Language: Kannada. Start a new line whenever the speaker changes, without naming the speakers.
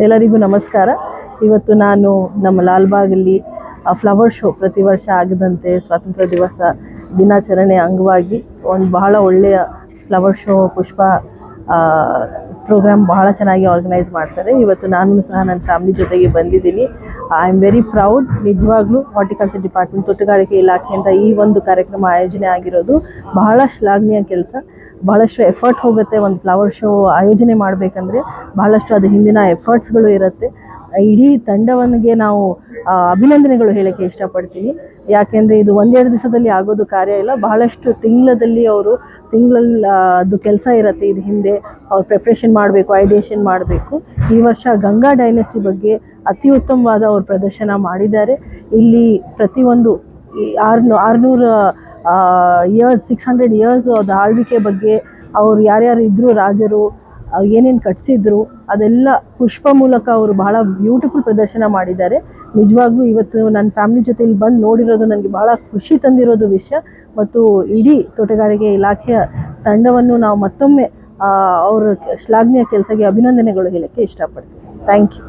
ಎಲ್ಲರಿಗೂ ನಮಸ್ಕಾರ. ಇವತ್ತು ನಾನು ನಮ್ಮ ಲಾಲ್ಬಾಗಲ್ಲಿ ಫ್ಲವರ್ ಶೋ ಪ್ರತಿ ವರ್ಷ ಆಗದಂತೆ ಸ್ವಾತಂತ್ರ್ಯ ದಿವಸ ದಿನಾಚರಣೆ ಅಂಗವಾಗಿ ಒಂದು ಬಹಳ ಒಳ್ಳೆಯ ಫ್ಲವರ್ ಶೋ ಪುಷ್ಪ ಪ್ರೋಗ್ರಾಮ್ ಬಹಳ ಚೆನ್ನಾಗಿ ಆರ್ಗನೈಸ್ ಮಾಡ್ತಾರೆ. ಇವತ್ತು ನಾನು ಸಹ ನನ್ನ ಫ್ಯಾಮಿಲಿ ಜೊತೆಗೆ ಬಂದಿದ್ದೀನಿ. I am very proud. ನಿಜವಾಗ್ಲೂ ಹಾರ್ಟಿಕಲ್ಚರ್ ಡಿಪಾರ್ಟ್ಮೆಂಟ್ ತೋಟಗಾರಿಕೆ ಇಲಾಖೆಯಿಂದ ಈ ಒಂದು ಕಾರ್ಯಕ್ರಮ ಆಯೋಜನೆ ಆಗಿರೋದು ಬಹಳ ಶ್ಲಾಘನೀಯ ಕೆಲಸ. ಬಹಳಷ್ಟು ಎಫರ್ಟ್ ಹೋಗುತ್ತೆ ಒಂದು ಫ್ಲವರ್ ಶೋ ಆಯೋಜನೆ ಮಾಡಬೇಕಂದ್ರೆ, ಬಹಳಷ್ಟು ಅದು ಹಿಂದಿನ ಎಫರ್ಟ್ಸ್ಗಳು ಇರುತ್ತೆ. ಇಡೀ ತಂಡವನಿಗೆ ನಾವು ಅಭಿನಂದನೆಗಳು ಹೇಳೋಕ್ಕೆ ಇಷ್ಟಪಡ್ತೀನಿ. ಯಾಕೆಂದರೆ ಇದು ಒಂದೆರಡು ದಿವಸದಲ್ಲಿ ಆಗೋದು ಕಾರ್ಯ ಇಲ್ಲ, ಬಹಳಷ್ಟು ತಿಂಗಳಲ್ಲಿ ಅದು ಕೆಲಸ ಇರುತ್ತೆ. ಇದು ಹಿಂದೆ ಅವ್ರು ಪ್ರಿಪ್ರೇಷನ್ ಮಾಡಬೇಕು, ಐಡಿಯೇಷನ್ ಮಾಡಬೇಕು. ಈ ವರ್ಷ ಗಂಗಾ ಡೈನೆಸ್ಟಿ ಬಗ್ಗೆ ಅತಿ ಉತ್ತಮವಾದ ಅವ್ರು ಪ್ರದರ್ಶನ ಮಾಡಿದ್ದಾರೆ. ಇಲ್ಲಿ ಪ್ರತಿಯೊಂದು 600 ಇಯರ್ಸ್ 600 ಇಯರ್ಸ್ ಅದು ಆಳ್ವಿಕೆ ಬಗ್ಗೆ ಅವ್ರು ಯಾರ್ಯಾರು ಇದ್ದರು, ರಾಜರು ಏನೇನು ಕಟ್ಟಿಸಿದ್ರು ಅದೆಲ್ಲ ಪುಷ್ಪ ಮೂಲಕ ಅವರು ಬಹಳ ಬ್ಯೂಟಿಫುಲ್ ಪ್ರದರ್ಶನ ಮಾಡಿದ್ದಾರೆ. ನಿಜವಾಗ್ಲೂ ಇವತ್ತು ನನ್ನ ಫ್ಯಾಮಿಲಿ ಜೊತೆ ಇಲ್ಲಿ ಬಂದು ನೋಡಿರೋದು ನನಗೆ ಬಹಳ ಖುಷಿ ತಂದಿರೋದು ವಿಷಯ. ಮತ್ತು ಇಡೀ ತೋಟಗಾರಿಕೆ ಇಲಾಖೆಯ ತಂಡವನ್ನು ನಾವು ಮತ್ತೊಮ್ಮೆ ಅವರ ಶ್ಲಾಘನೀಯ ಕೆಲಸಕ್ಕೆ ಅಭಿನಂದನೆಗಳು ಹೇಳೋಕ್ಕೆ ಇಷ್ಟಪಡ್ತೀನಿ. Thank you.